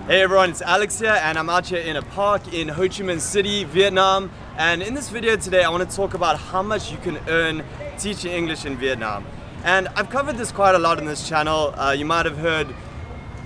Hey everyone, it's Alex here and I'm out here in a park in Ho Chi Minh City, Vietnam. And in this video today, I want to talk about how much you can earn teaching English in Vietnam. And I've covered this quite a lot on this channel. You might have heard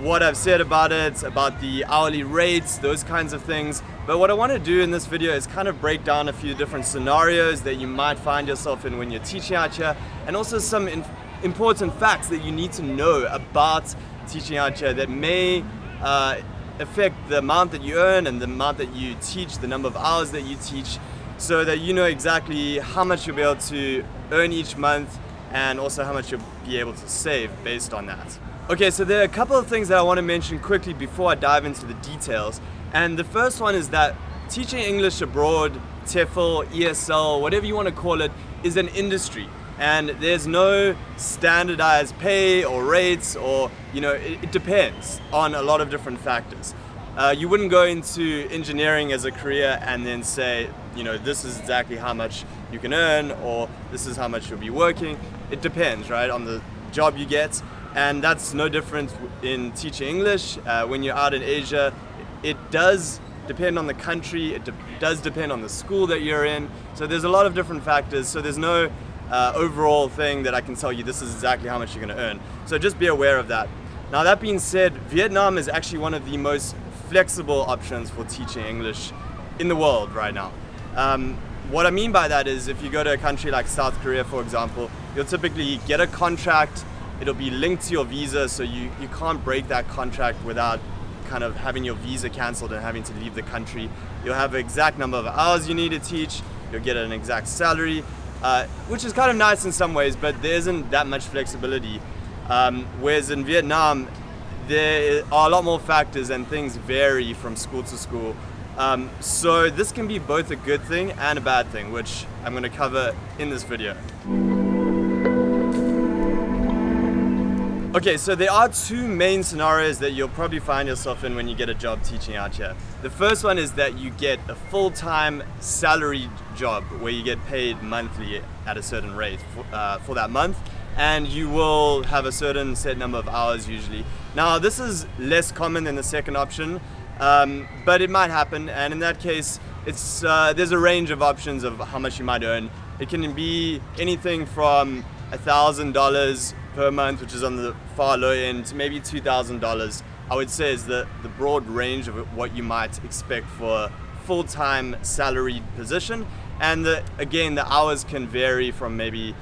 what I've said about it, about the hourly rates, those kinds of things. But what I want to do in this video is kind of break down a few different scenarios that you might find yourself in when you're teaching out here, and also some important facts that you need to know about teaching out here that may affect the amount that you earn and the amount that you teach, the number of hours that you teach, so that you know exactly how much you'll be able to earn each month and also how much you'll be able to save based on that. Okay, so there are a couple of things that I want to mention quickly before I dive into the details. And the first one is that teaching English abroad, TEFL, ESL, whatever you want to call it, is an industry. And there's no standardized pay or rates, or, it depends on a lot of different factors. You wouldn't go into engineering as a career and then say, this is exactly how much you can earn, or this is how much you'll be working. It depends, right, on the job you get. And that's no different in teaching English. When you're out in Asia, it does depend on the country, it does depend on the school that you're in. So there's a lot of different factors. So there's no overall thing that I can tell you this is exactly how much you're going to earn. So just be aware of that. Now that being said, Vietnam is actually one of the most flexible options for teaching English in the world right now. What I mean by that is if you go to a country like South Korea, for example, you'll typically get a contract. It'll be linked to your visa, so you can't break that contract without kind of having your visa cancelled and having to leave the country. You'll have an exact number of hours you need to teach. You'll get an exact salary. Which is kind of nice in some ways, but there isn't that much flexibility. Whereas in Vietnam, there are a lot more factors and things vary from school to school. So this can be both a good thing and a bad thing, which I'm going to cover in this video. Okay, so there are two main scenarios that you'll probably find yourself in when you get a job teaching out here. The first one is that you get a full-time salaried job where you get paid monthly at a certain rate for that month, and you will have a certain set number of hours usually. Now, this is less common than the second option, but it might happen, and in that case, there's a range of options of how much you might earn. It can be anything from $1,000 per month, which is on the far low end, to maybe $2,000, I would say is the broad range of what you might expect for a full-time salaried position. And again, the hours can vary from maybe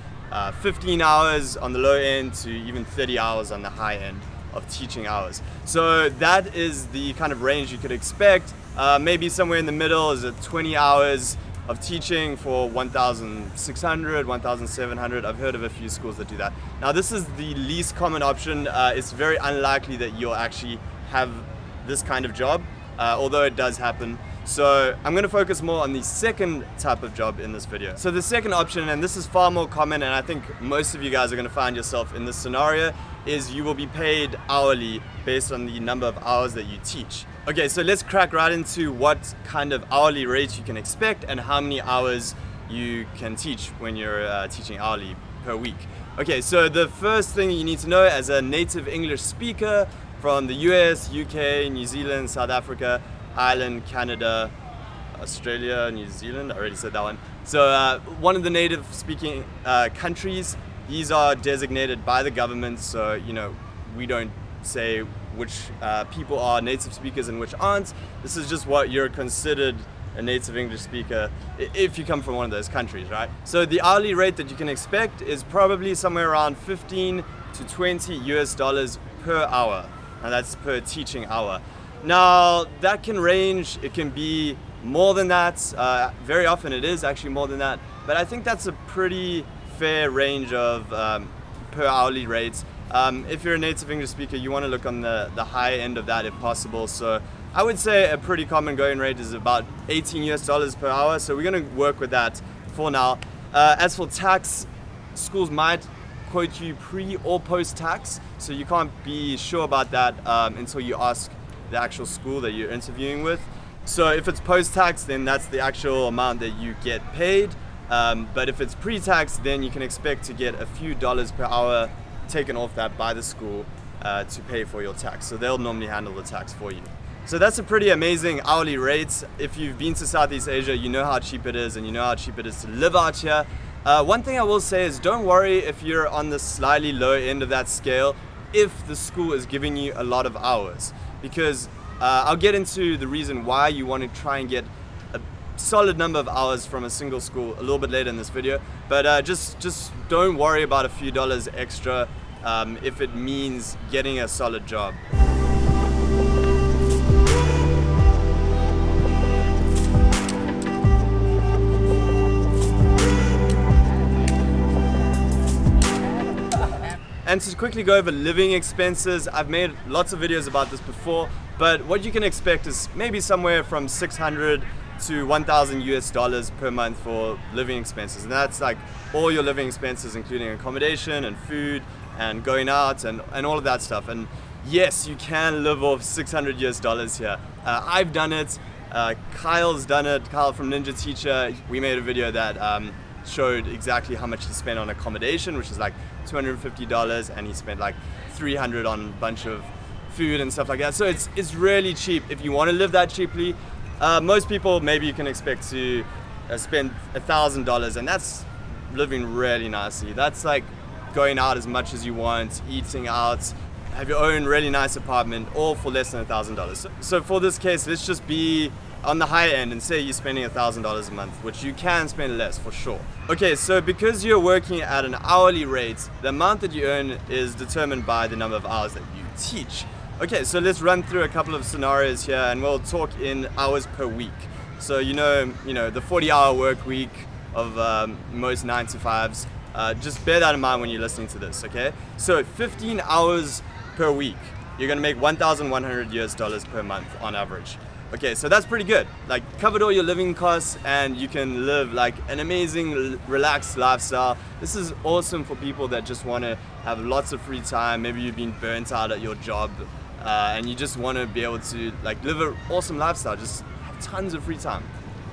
15 hours on the low end to even 30 hours on the high end of teaching hours. So that is the kind of range you could expect. Maybe somewhere in the middle is 20 hours of teaching for 1,600, 1,700. I've heard of a few schools that do that. Now this is the least common option. It's very unlikely that you'll actually have this kind of job, although it does happen. So I'm going to focus more on the second type of job in this video. So the second option, and this is far more common, and I think most of you guys are going to find yourself in this scenario, is you will be paid hourly based on the number of hours that you teach. Okay, so let's crack right into what kind of hourly rate you can expect and how many hours you can teach when you're teaching hourly per week. Okay, so the first thing you need to know as a native English speaker from the US, UK, New Zealand, South Africa, Ireland, Canada, Australia, New Zealand, I already said that one. So one of the native speaking countries, these are designated by the government, so we don't say which people are native speakers and which aren't. This is just what you're considered a native English speaker if you come from one of those countries, right? So the hourly rate that you can expect is probably somewhere around 15 to 20 US dollars per hour. And that's per teaching hour. Now that can range, it can be more than that. Very often it is actually more than that. But I think that's a pretty fair range of per hourly rates. If you're a native English speaker, you want to look on the high end of that if possible. So I would say a pretty common going rate is about 18 US dollars per hour. So we're going to work with that for now. As for tax, schools might quote you pre or post tax. So you can't be sure about that until you ask the actual school that you're interviewing with. So if it's post tax, then that's the actual amount that you get paid. But if it's pre-tax, then you can expect to get a few dollars per hour taken off that by the school to pay for your tax. So they'll normally handle the tax for you. So that's a pretty amazing hourly rate. If you've been to Southeast Asia, you know how cheap it is, and you know how cheap it is to live out here. One thing I will say is don't worry if you're on the slightly low end of that scale if the school is giving you a lot of hours, because I'll get into the reason why you want to try and get a solid number of hours from a single school a little bit later in this video. But just don't worry about a few dollars extra if it means getting a solid job. And to quickly go over living expenses, I've made lots of videos about this before, but what you can expect is maybe somewhere from 600 to 1,000 US dollars per month for living expenses. And that's like all your living expenses, including accommodation and food and going out and all of that stuff. And yes, you can live off 600 US dollars here. I've done it, Kyle's done it, Kyle from Ninja Teacher. We made a video that showed exactly how much he spent on accommodation, which is like $250, and he spent like $300 on a bunch of food and stuff like that. So it's really cheap if you want to live that cheaply. Most people, maybe you can expect to spend $1,000, and that's living really nicely. That's like going out as much as you want, eating out, have your own really nice apartment, all for less than $1,000. So for this case, let's just be on the high end and say you're spending $1,000 a month, which you can spend less for sure. Okay, so because you're working at an hourly rate, the amount that you earn is determined by the number of hours that you teach. Okay, so let's run through a couple of scenarios here, and we'll talk in hours per week. So you know the 40-hour work week of most 9-to-5s. Just bear that in mind when you're listening to this, okay? So 15 hours per week, you're gonna make 1,100 US dollars per month on average. Okay, so that's pretty good. Like, covered all your living costs, and you can live like an amazing, relaxed lifestyle. This is awesome for people that just want to have lots of free time. Maybe you've been burnt out at your job, and you just want to be able to like live an awesome lifestyle. Just have tons of free time.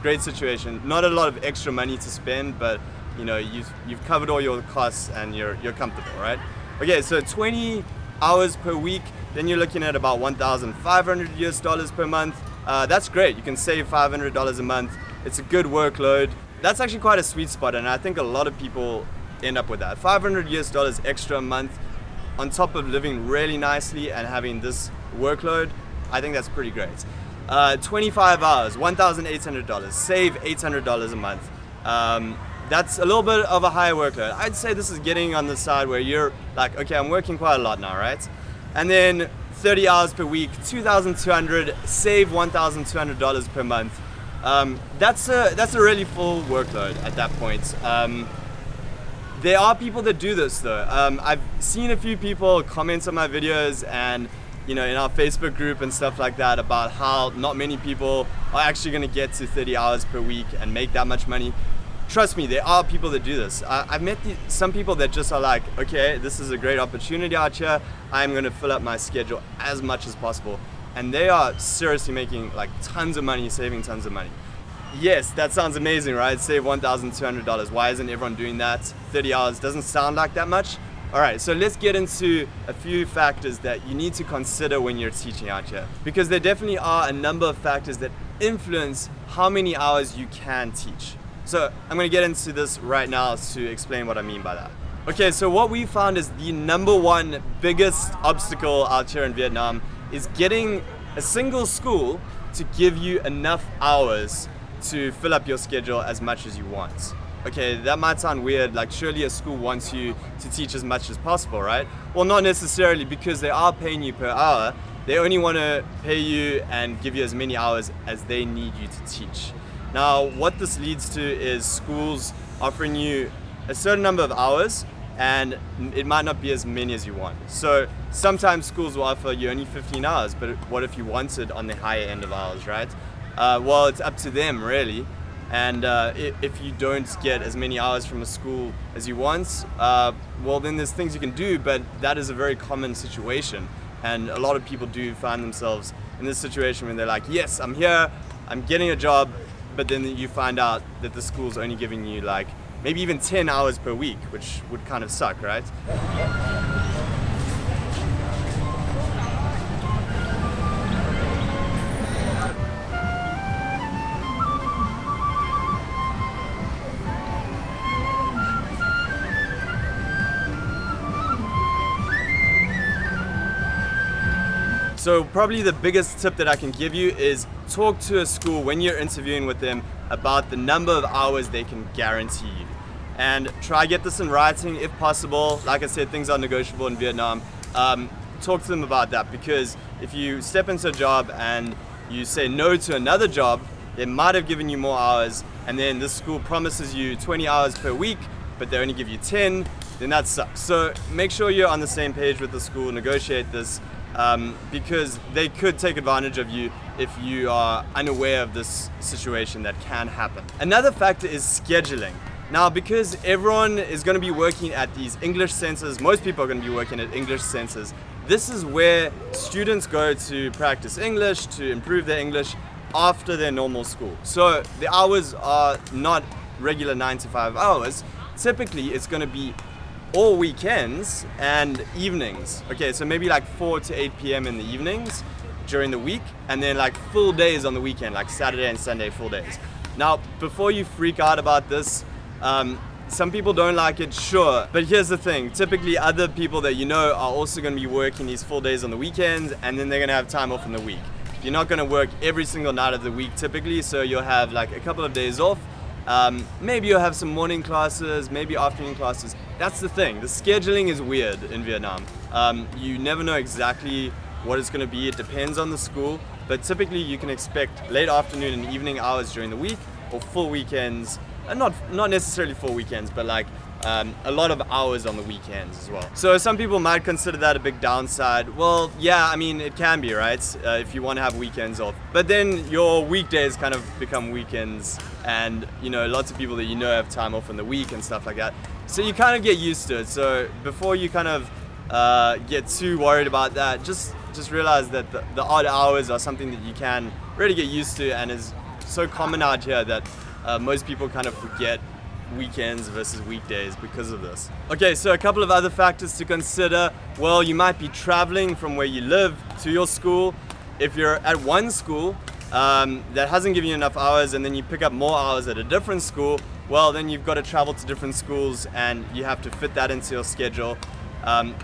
Great situation. Not a lot of extra money to spend, but you've covered all your costs and you're comfortable, right? Okay, so 20 hours per week, then you're looking at about 1,500 US dollars per month. That's great. You can save $500 a month. It's a good workload. That's actually quite a sweet spot, and I think a lot of people end up with that. 500 US dollars extra a month on top of living really nicely and having this workload. I think that's pretty great. 25 hours, $1,800. Save $800 a month. That's a little bit of a higher workload. I'd say this is getting on the side where you're like, okay, I'm working quite a lot now, right? And then 30 hours per week, $2,200, save $1,200 per month. That's a really full workload at that point. There are people that do this though. I've seen a few people comment on my videos and in our Facebook group and stuff like that about how not many people are actually going to get to 30 hours per week and make that much money. Trust me, there are people that do this. I've met some people that just are like, okay, this is a great opportunity out here. I'm going to fill up my schedule as much as possible. And they are seriously making like tons of money, saving tons of money. Yes, that sounds amazing, right? Save $1,200. Why isn't everyone doing that? 30 hours doesn't sound like that much. All right, so let's get into a few factors that you need to consider when you're teaching out here, because there definitely are a number of factors that influence how many hours you can teach. So I'm going to get into this right now to explain what I mean by that. Okay, so what we found is the number one biggest obstacle out here in Vietnam is getting a single school to give you enough hours to fill up your schedule as much as you want. Okay, that might sound weird, like surely a school wants you to teach as much as possible, right? Well, not necessarily, because they are paying you per hour. They only want to pay you and give you as many hours as they need you to teach. Now, what this leads to is schools offering you a certain number of hours, and it might not be as many as you want. So sometimes schools will offer you only 15 hours, but what if you wanted on the higher end of hours, right? Well, it's up to them, really. And if you don't get as many hours from a school as you want, well, then there's things you can do, but that is a very common situation. And a lot of people do find themselves in this situation when they're like, yes, I'm here, I'm getting a job, but then you find out that the school's only giving you like maybe even 10 hours per week, which would kind of suck, right? So probably the biggest tip that I can give you is talk to a school when you're interviewing with them about the number of hours they can guarantee you. And try get this in writing if possible. Like I said, things are negotiable in Vietnam. Talk to them about that, because if you step into a job and you say no to another job, they might have given you more hours, and then this school promises you 20 hours per week, but they only give you 10, then that sucks. So make sure you're on the same page with the school, negotiate this, because they could take advantage of you if you are unaware of this situation that can happen. Another factor is scheduling. Now, because everyone is going to be working at these English centers, most people are going to be working at English centers, this is where students go to practice English, to improve their English after their normal school. So the hours are not regular 9 to 5 hours. Typically, it's going to be all weekends and evenings. Okay, so maybe like 4 to 8 p.m. in the evenings during the week, and then like full days on the weekend, like Saturday and Sunday, full days. Now, before you freak out about this, some people don't like it, sure, but here's the thing. Typically other people that you know are also going to be working these full days on the weekends, and then they're going to have time off in the week. You're not going to work every single night of the week typically, so you'll have like a couple of days off. Maybe you'll have some morning classes, maybe afternoon classes. That's the thing, the scheduling is weird in Vietnam. You never know exactly what it's going to be. It depends on the school, but typically you can expect late afternoon and evening hours during the week, or full weekends. Not necessarily full weekends, but like a lot of hours on the weekends as well. So some people might consider that a big downside. Well, yeah, I mean, it can be, right? If you want to have weekends off. But then your weekdays kind of become weekends, and you know, lots of people that you know have time off in the week and stuff like that. So you kind of get used to it. So before you kind of get too worried about that, just realize that the odd hours are something that you can really get used to, and is so common out here that most people kind of forget weekends versus weekdays because of this. Okay, so a couple of other factors to consider. Well, you might be traveling from where you live to your school. If you're at one school that hasn't given you enough hours, and then you pick up more hours at a different school, well, then you've got to travel to different schools, and you have to fit that into your schedule.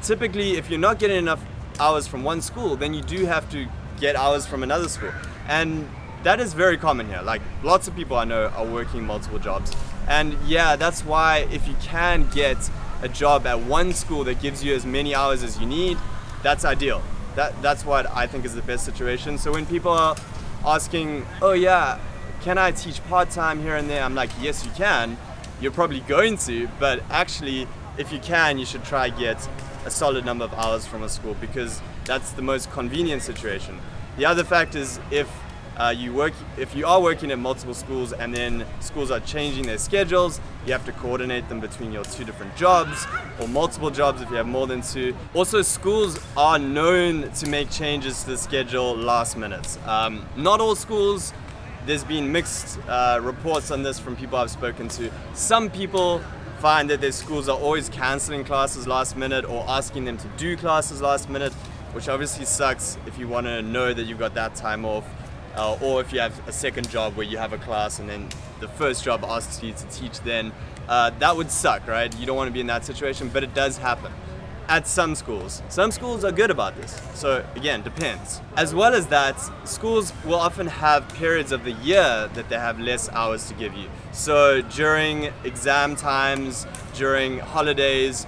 Typically, if you're not getting enough hours from one school, then you do have to get hours from another school. And that is very common here. Like, lots of people I know are working multiple jobs. And yeah, that's why if you can get a job at one school that gives you as many hours as you need, that's ideal. That's what I think is the best situation. So when people are asking, oh yeah, can I teach part-time here and there? I'm like, yes, you can. You're probably going to, but actually, if you can, you should try get a solid number of hours from a school, because that's the most convenient situation. The other fact is if you are working at multiple schools and then schools are changing their schedules, you have to coordinate them between your two different jobs, or multiple jobs if you have more than two. Also, schools are known to make changes to the schedule last minute. Not all schools. There's been mixed reports on this from people I've spoken to. Some people find that their schools are always canceling classes last minute, or asking them to do classes last minute, which obviously sucks if you want to know that you've got that time off. Or if you have a second job where you have a class and then the first job asks you to teach then, that would suck, right? You don't want to be in that situation, but it does happen at some schools. Some schools are good about this. So again, depends. As well as that, schools will often have periods of the year that they have less hours to give you. So during exam times, during holidays,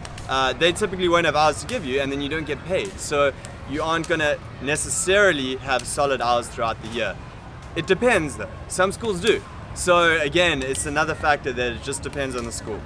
they typically won't have hours to give you, and then you don't get paid. So you aren't going to necessarily have solid hours throughout the year. It depends though. Some schools do. So again, it's another factor that it just depends on the school.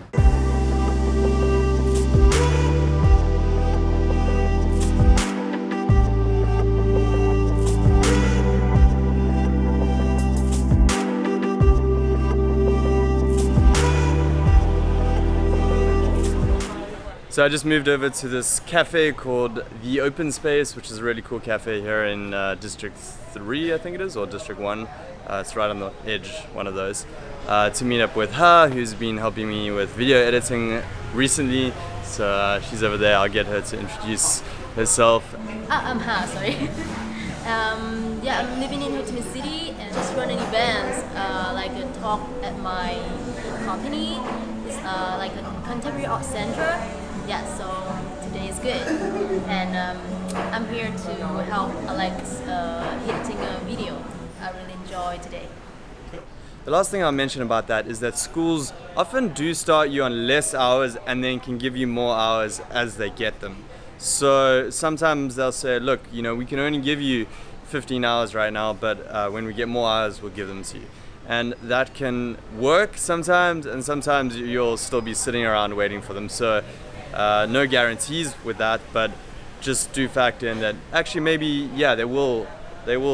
So I just moved over to this cafe called The Open Space, which is a really cool cafe here in District 3, I think it is, or District 1. It's right on the edge, one of those. To meet up with her, who's been helping me with video editing recently. So she's over there. I'll get her to introduce herself. I'm Ha, sorry. Yeah, I'm living in Ho Chi Minh City and just running events, like a talk at my company. It's like a contemporary art center. Yeah, so today is good. And and I'm here to help editing a video. I really enjoy today. The last thing I'll mention about that is that schools often do start you on less hours and then can give you more hours as they get them. So sometimes they'll say, look, we can only give you 15 hours right now, but when we get more hours, we'll give them to you. And that can work sometimes, and sometimes you'll still be sitting around waiting for them. So no guarantees with that, but just do factor in that actually maybe, they will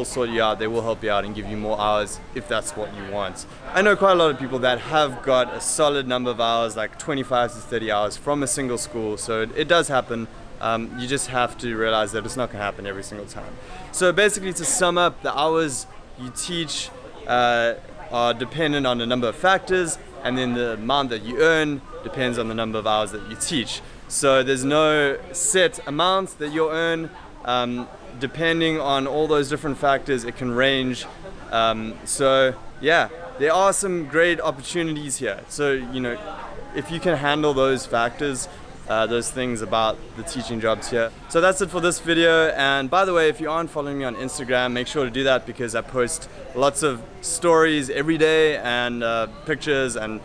sort you out, they will help you out and give you more hours if that's what you want. I know quite a lot of people that have got a solid number of hours, like 25 to 30 hours from a single school, so it does happen. You just have to realize that it's not going to happen every single time. So basically, to sum up, the hours you teach are dependent on a number of factors, and then the amount that you earn depends on the number of hours that you teach. So there's no set amount that you'll earn. Depending on all those different factors, it can range. So yeah, there are some great opportunities here. So if you can handle those factors, those things about the teaching jobs here. So that's it for this video. And by the way, if you aren't following me on Instagram, make sure to do that, because I post lots of stories every day and pictures, and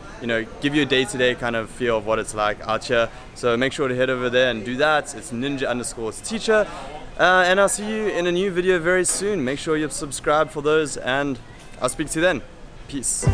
give you a day-to-day kind of feel of what it's like out here. So make sure to head over there and do that. It's ninja_teacher. And I'll see you in a new video very soon. Make sure you're subscribed for those, and I'll speak to you then. Peace.